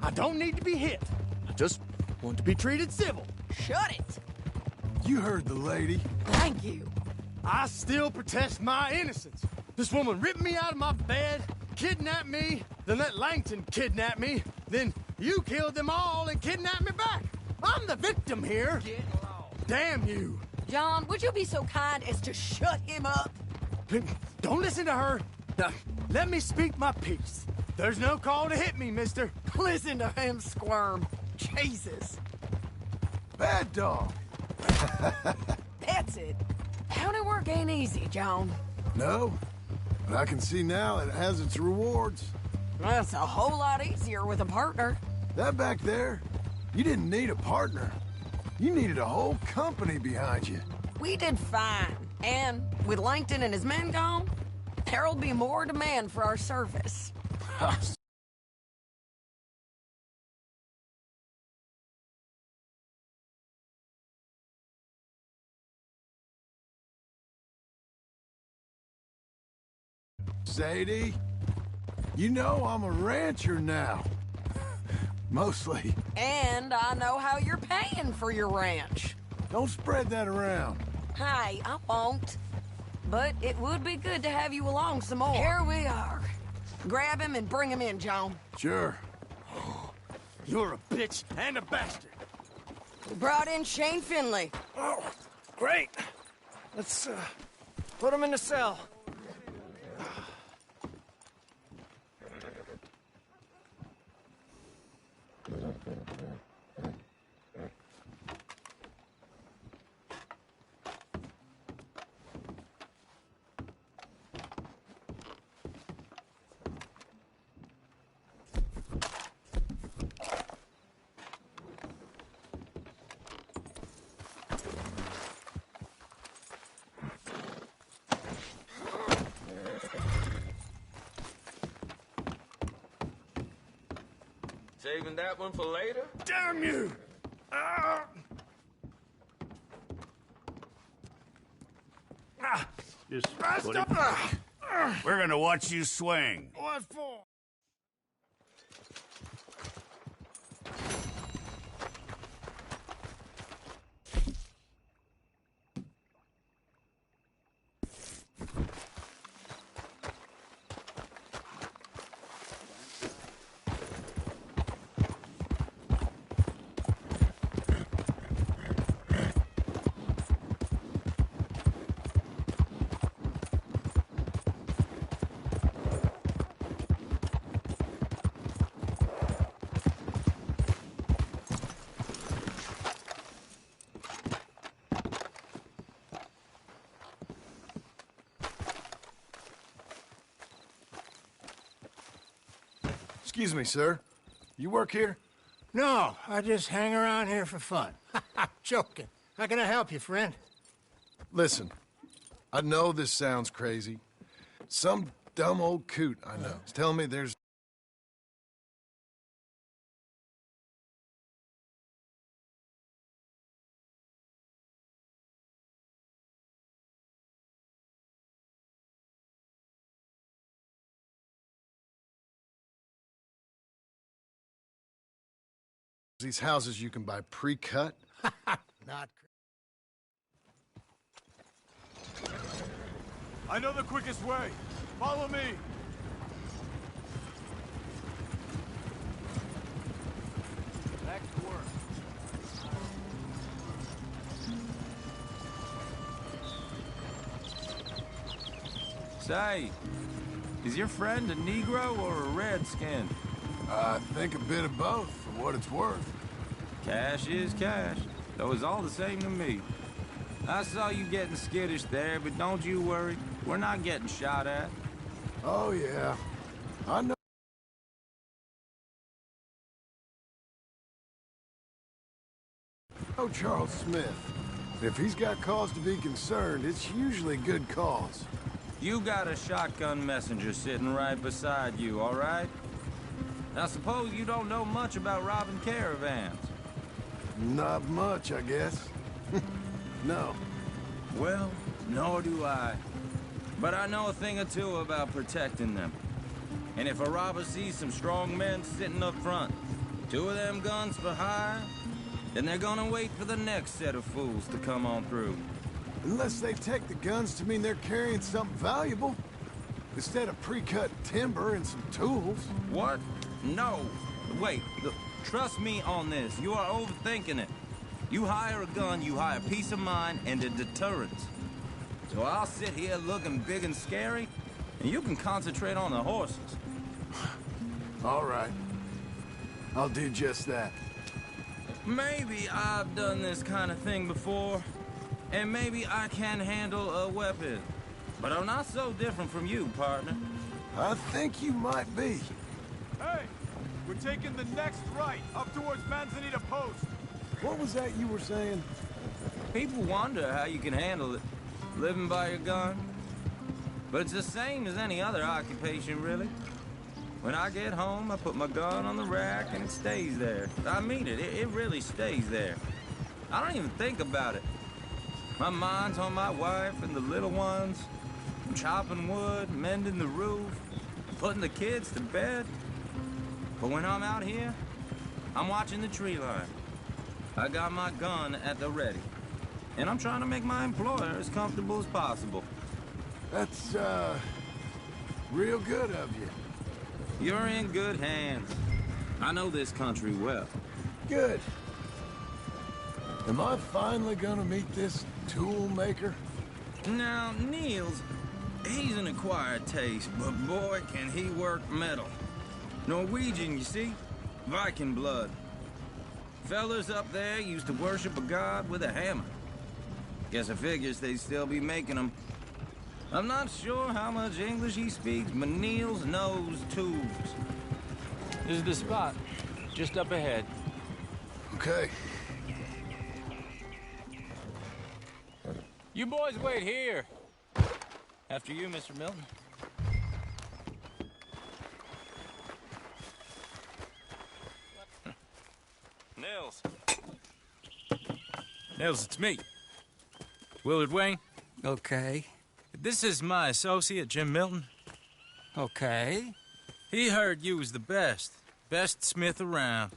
I don't need to be hit. I just want to be treated civil. Shut it. You heard the lady. Thank you. I still protest my innocence. This woman ripped me out of my bed, kidnapped me, then let Langton kidnap me, then you killed them all and kidnapped me back. I'm the victim here. Damn you. John, would you be so kind as to shut him up? Don't listen to her. Now, let me speak my piece. There's no call to hit me, mister. Listen to him squirm. Jesus. Bad dog. That's it. County work ain't easy, John. No, but I can see now it has its rewards. That's a whole lot easier with a partner. That back there, you didn't need a partner. You needed a whole company behind you. We did fine. And with Langton and his men gone, there'll be more demand for our service. Sadie, you know I'm a rancher now. Mostly. And I know how you're paying for your ranch. Don't spread that around. Hey, I won't. But it would be good to have you along some more. Here we are. Grab him and bring him in, John. Sure. You're a bitch and a bastard. We brought in Shane Finley. Oh, great. Let's, put him in the cell. Saving that one for later? Damn you! Just put it back. We're gonna watch you swing. What for? Excuse me, sir. You work here? No, I just hang around here for fun. Joking. How can I help you, friend? Listen, I know this sounds crazy. Some dumb old coot I know is telling me there's these houses you can buy pre-cut. Not I know the quickest way. Follow me. Back to work. Say, is your friend a Negro or a Redskin? I think a bit of both, for what it's worth. Cash is cash, though it's all the same to me. I saw you getting skittish there, but don't you worry. We're not getting shot at. Oh, yeah. I know. Oh, Charles Smith. If he's got cause to be concerned, it's usually good cause. You got a shotgun messenger sitting right beside you, all right? Now, suppose you don't know much about robbing caravans. Not much, I guess. No. Well, nor do I. But I know a thing or two about protecting them. And if a robber sees some strong men sitting up front, 2 of them guns for hire, then they're gonna wait for the next set of fools to come on through. Unless they take the guns to mean they're carrying something valuable. Instead of pre-cut timber and some tools. What? No. Wait, look, trust me on this. You are overthinking it. You hire a gun, you hire peace of mind and a deterrence. So I'll sit here looking big and scary, and you can concentrate on the horses. All right. I'll do just that. Maybe I've done this kind of thing before, and maybe I can handle a weapon. But I'm not so different from you, partner. I think you might be. Hey, we're taking the next right, up towards Manzanita Post. What was that you were saying? People wonder how you can handle it, living by your gun. But it's the same as any other occupation, really. When I get home, I put my gun on the rack and it stays there. I mean it, it really stays there. I don't even think about it. My mind's on my wife and the little ones. I'm chopping wood, mending the roof, putting the kids to bed. But when I'm out here, I'm watching the tree line. I got my gun at the ready. And I'm trying to make my employer as comfortable as possible. That's, real good of you. You're in good hands. I know this country well. Good. Am I finally gonna meet this tool maker? Now, Niels, he's an acquired taste, but boy, can he work metal. Norwegian, you see? Viking blood. Fellas up there used to worship a god with a hammer. Guess I figures they'd still be making them. I'm not sure how much English he speaks, but Niels knows tools. This is the spot, just up ahead. Okay. You boys wait here. After you, Mr. Milton. Nils. Nils, it's me. Willard Wayne. Okay. This is my associate, Jim Milton. Okay. He heard you was the best. Best smith around.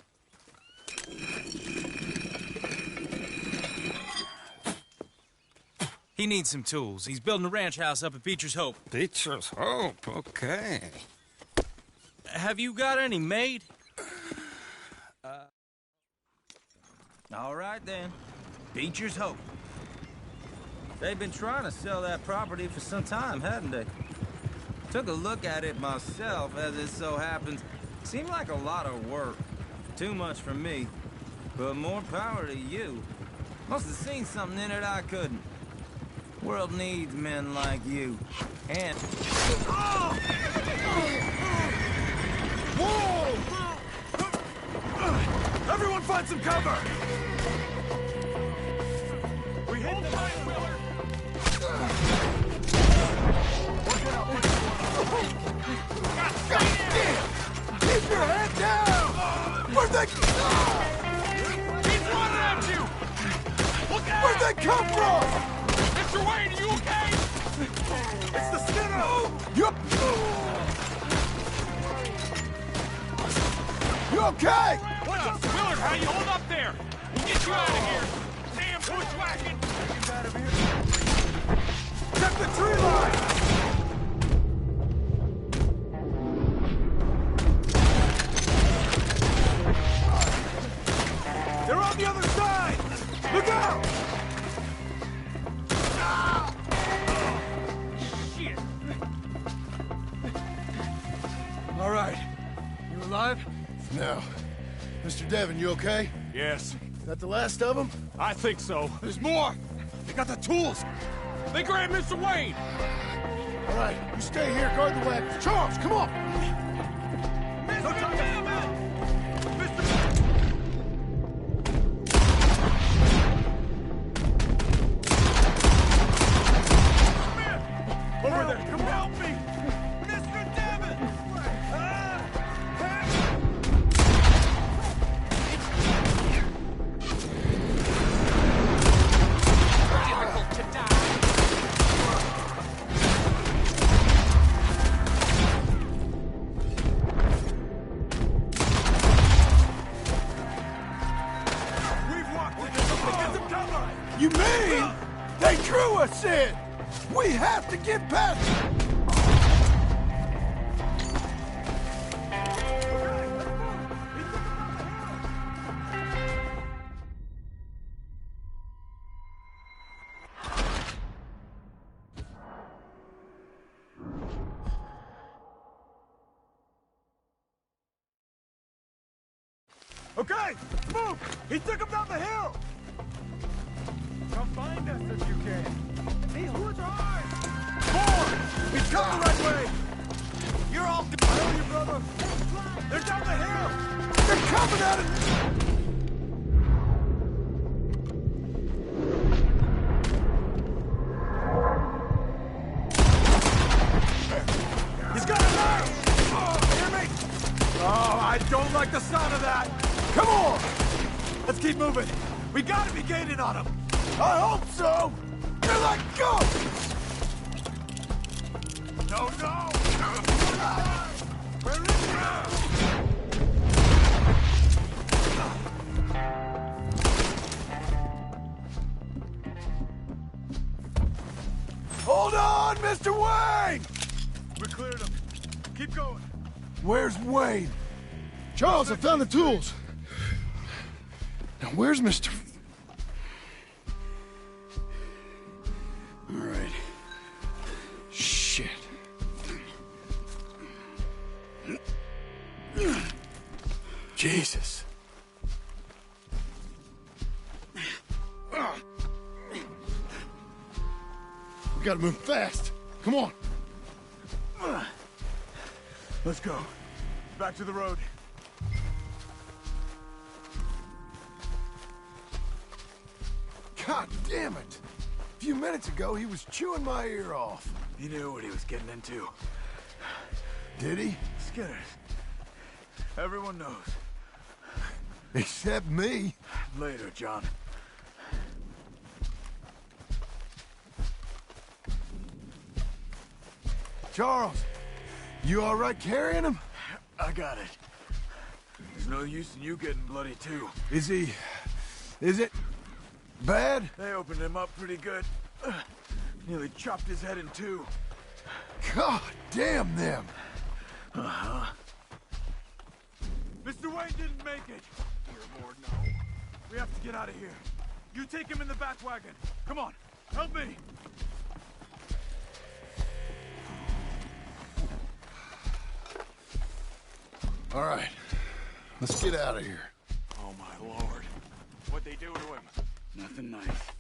He needs some tools. He's building a ranch house up at Beecher's Hope. Beecher's Hope, okay. Have you got any made? All right, then. Beecher's Hope. They've been trying to sell that property for some time, hadn't they? Took a look at it myself, as it so happens. Seemed like a lot of work. Too much for me. But more power to you. Must have seen something in it I couldn't. World needs men like you. And... Whoa! find some cover! We hit the line, Willard! God damn! Keep your head down! Where'd they... He's running at you! Look out! Where'd they come from? Mr. Wayne, are you okay? It's the Skinner! Yup! You okay? What's up? Willard, how you hold up there? We'll get you out of here. Damn bushwhacking! Out of here. Check the tree line! They're on the other side! Look out! Shit! All right. You alive? No. Mr. Devon, you okay? Yes. Is that the last of them? I think so. There's more! They got the tools! They grabbed Mr. Wayne! All right, you stay here, guard the wagons. Charles, come on! Mr. Devon! Over there! Come help me! Mr. Devon! Difficult to die. We've walked into something. Get some cover! You mean they drew us in? We have to get past them! Okay, move! He took him down the hill! Come find us if you can. These woods are ours! More! He's coming the right way! You're all... I owe you, brother! They're down the hill! They're coming at us! He's got a knife! Hear me? Oh, I don't like the sound of that! Come on! Let's keep moving. We gotta be gaining on him. I hope so! Here I go! No, no! Where is he? Hold on, Mr. Wayne! We cleared him. Keep going. Where's Wayne? Charles, I found the tools. Now, where's Mr... All right. Shit. Jesus. We gotta move fast. Come on. Let's go. Back to the road. God damn it! A few minutes ago, he was chewing my ear off. He knew what he was getting into. Did he? Skinners. Everyone knows. Except me. Later, John. Charles, you all right carrying him? I got it. There's no use in you getting bloody, too. Is it bad? They opened him up pretty good. Nearly chopped his head in two. God damn them! Uh-huh. Mr. Wayne didn't make it. Dear Lord, no. We have to get out of here. You take him in the back wagon. Come on, help me. All right, let's get out of here. Oh, my Lord. What'd they do to him? Nothing nice.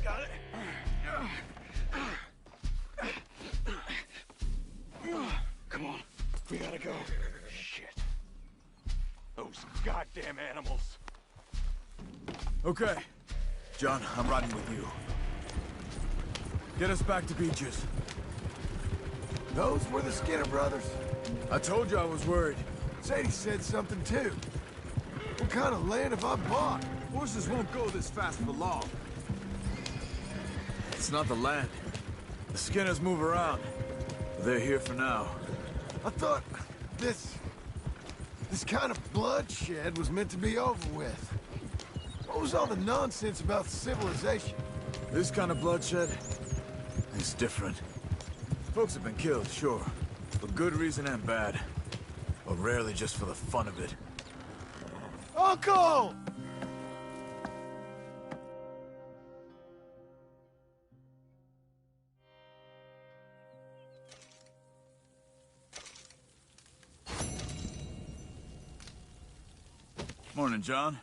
Got it. Come on, we gotta go. Shit. those goddamn animals. Okay. John, I'm riding with you. Get us back to Beaches. Those were the Skinner brothers. I told you I was worried. Sadie said something too. What kind of land have I bought? Horses won't go this fast for long. It's not the land. The Skinners move around. They're here for now. I thought this kind of bloodshed was meant to be over with. What was all the nonsense about civilization? This kind of bloodshed is different. Folks have been killed, sure. For good reason and bad. But rarely just for the fun of it. Uncle! Morning, John.